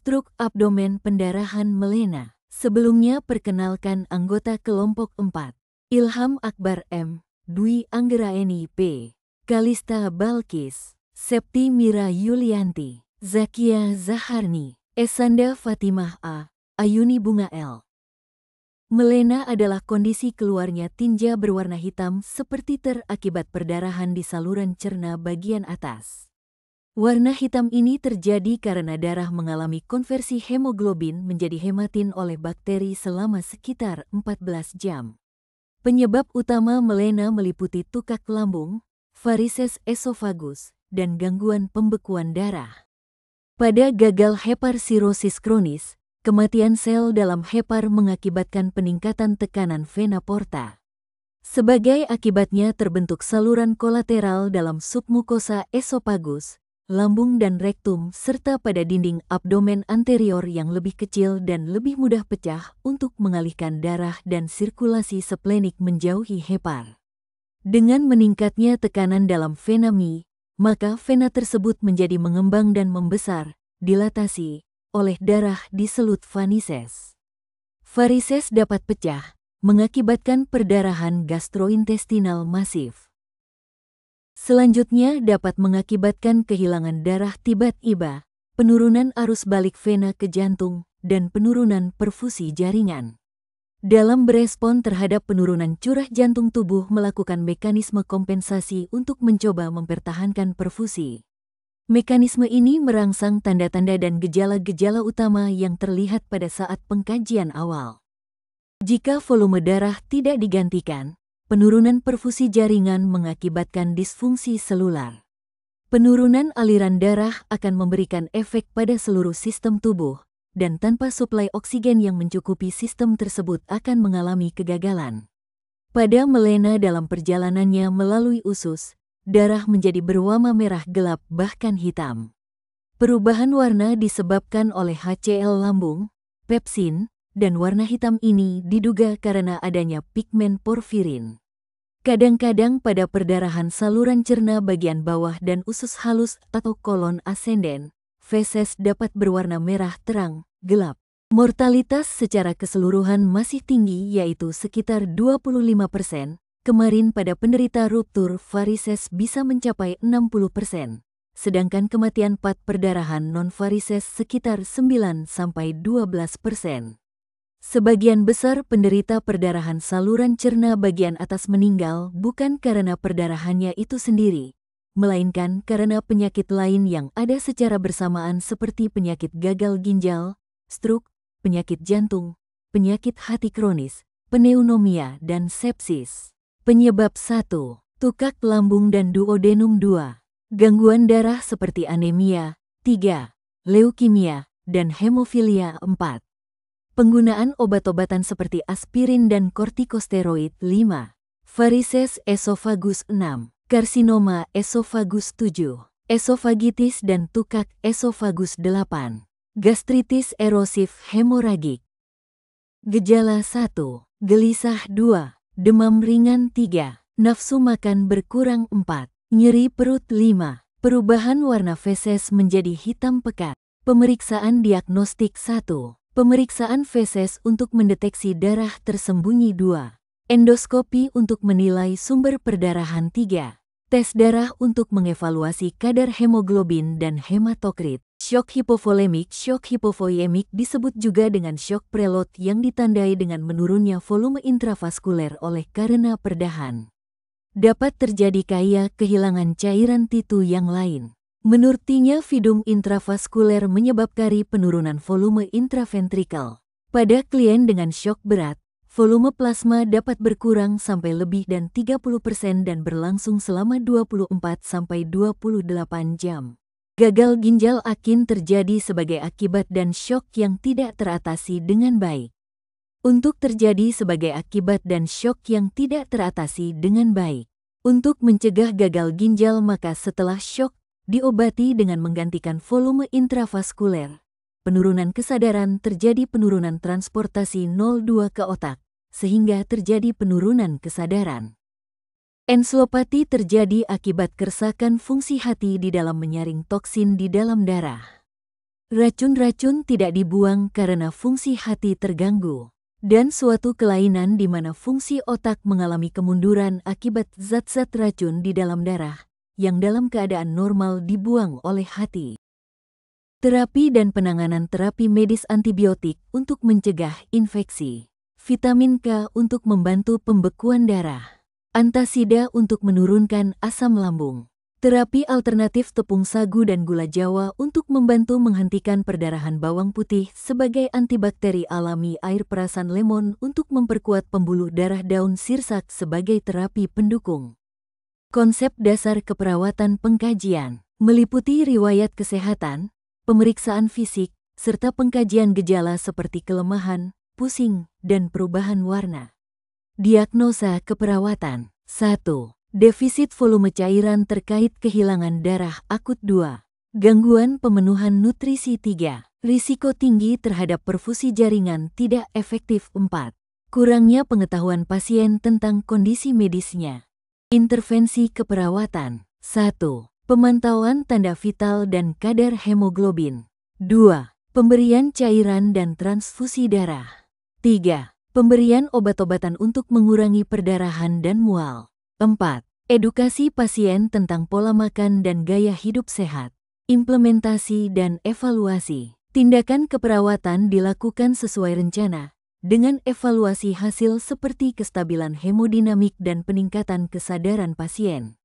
Stroke abdomen pendarahan melena. Sebelumnya perkenalkan anggota kelompok 4. Ilham Akbar M, Dwi Anggraeni P, Kalista Balkis, Septi Mira Yulianti, Zakia Zaharni, Esanda Fatimah A, Ayuni Bunga L. Melena adalah kondisi keluarnya tinja berwarna hitam seperti akibat perdarahan di saluran cerna bagian atas. Warna hitam ini terjadi karena darah mengalami konversi hemoglobin menjadi hematin oleh bakteri selama sekitar 14 jam. Penyebab utama melena meliputi tukak lambung, varises esofagus, dan gangguan pembekuan darah. Pada gagal hepar sirosis kronis, kematian sel dalam hepar mengakibatkan peningkatan tekanan vena porta. Sebagai akibatnya terbentuk saluran kolateral dalam submukosa esofagus, lambung dan rektum serta pada dinding abdomen anterior yang lebih kecil dan lebih mudah pecah untuk mengalihkan darah dan sirkulasi splenik menjauhi hepar. Dengan meningkatnya tekanan dalam vena mi, maka vena tersebut menjadi mengembang dan membesar, dilatasi, oleh darah di selut varises. Varises dapat pecah, mengakibatkan perdarahan gastrointestinal masif. Selanjutnya dapat mengakibatkan kehilangan darah tiba-tiba, penurunan arus balik vena ke jantung, dan penurunan perfusi jaringan. Dalam berespon terhadap penurunan curah jantung, tubuh melakukan mekanisme kompensasi untuk mencoba mempertahankan perfusi. Mekanisme ini merangsang tanda-tanda dan gejala-gejala utama yang terlihat pada saat pengkajian awal. Jika volume darah tidak digantikan, penurunan perfusi jaringan mengakibatkan disfungsi selular. Penurunan aliran darah akan memberikan efek pada seluruh sistem tubuh, dan tanpa suplai oksigen yang mencukupi sistem tersebut akan mengalami kegagalan. Pada melena dalam perjalanannya melalui usus, darah menjadi berwarna merah gelap bahkan hitam. Perubahan warna disebabkan oleh HCl lambung, pepsin, dan warna hitam ini diduga karena adanya pigmen porfirin. Kadang-kadang pada perdarahan saluran cerna bagian bawah dan usus halus atau kolon ascendens, feses dapat berwarna merah terang, gelap. Mortalitas secara keseluruhan masih tinggi yaitu sekitar 25%, kemarin pada penderita ruptur varises bisa mencapai 60%, sedangkan kematian perdarahan non-varises sekitar 9–12%. Sebagian besar penderita perdarahan saluran cerna bagian atas meninggal bukan karena perdarahannya itu sendiri, melainkan karena penyakit lain yang ada secara bersamaan seperti penyakit gagal ginjal, stroke, penyakit jantung, penyakit hati kronis, pneumonia, dan sepsis. Penyebab 1. Tukak lambung dan duodenum 2. Gangguan darah seperti anemia 3. Leukemia, dan hemofilia 4. Penggunaan obat-obatan seperti aspirin dan kortikosteroid 5. Varises esofagus 6. Karsinoma esofagus 7. Esofagitis dan tukak esofagus 8. Gastritis erosif hemoragik. Gejala 1. Gelisah 2. Demam ringan 3. Nafsu makan berkurang 4. Nyeri perut 5. Perubahan warna feses menjadi hitam pekat. Pemeriksaan diagnostik 1. Pemeriksaan feses untuk mendeteksi darah tersembunyi 2. Endoskopi untuk menilai sumber perdarahan 3. Tes darah untuk mengevaluasi kadar hemoglobin dan hematokrit. Shock hipovolemik. Shock hipovolemik disebut juga dengan shock preload yang ditandai dengan menurunnya volume intravaskuler oleh karena perdahan. Dapat terjadi kaya kehilangan cairan titu yang lain. Menurutinya vidum intravaskuler menyebabkan penurunan volume intraventrikal. Pada klien dengan syok berat, volume plasma dapat berkurang sampai lebih dan 30% dan berlangsung selama 24–28 jam. Gagal ginjal akin terjadi sebagai akibat dan syok yang tidak teratasi dengan baik. Untuk terjadi sebagai akibat dan syok yang tidak teratasi dengan baik. Untuk mencegah gagal ginjal maka setelah syok, diobati dengan menggantikan volume intravaskuler. Penurunan kesadaran terjadi penurunan transportasi 02 ke otak, sehingga terjadi penurunan kesadaran. Ensopati terjadi akibat kerusakan fungsi hati di dalam menyaring toksin di dalam darah. Racun-racun tidak dibuang karena fungsi hati terganggu. Dan suatu kelainan di mana fungsi otak mengalami kemunduran akibat zat-zat racun di dalam darah, yang dalam keadaan normal dibuang oleh hati. Terapi dan penanganan terapi medis antibiotik untuk mencegah infeksi. Vitamin K untuk membantu pembekuan darah. Antasida untuk menurunkan asam lambung. Terapi alternatif tepung sagu dan gula Jawa untuk membantu menghentikan perdarahan bawang putih sebagai antibakteri alami. Air perasan lemon untuk memperkuat pembuluh darah. Daun sirsak sebagai terapi pendukung. Konsep dasar keperawatan pengkajian meliputi riwayat kesehatan, pemeriksaan fisik, serta pengkajian gejala seperti kelemahan, pusing, dan perubahan warna. Diagnosa keperawatan. 1. Defisit volume cairan terkait kehilangan darah akut. 2. Gangguan pemenuhan nutrisi. 3. Risiko tinggi terhadap perfusi jaringan tidak efektif. 4. Kurangnya pengetahuan pasien tentang kondisi medisnya. Intervensi keperawatan. 1. Pemantauan tanda vital dan kadar hemoglobin. 2. Pemberian cairan dan transfusi darah. 3. Pemberian obat-obatan untuk mengurangi perdarahan dan mual. 4. Edukasi pasien tentang pola makan dan gaya hidup sehat. Implementasi dan evaluasi. Tindakan keperawatan dilakukan sesuai rencana, dengan evaluasi hasil seperti kestabilan hemodinamik dan peningkatan kesadaran pasien.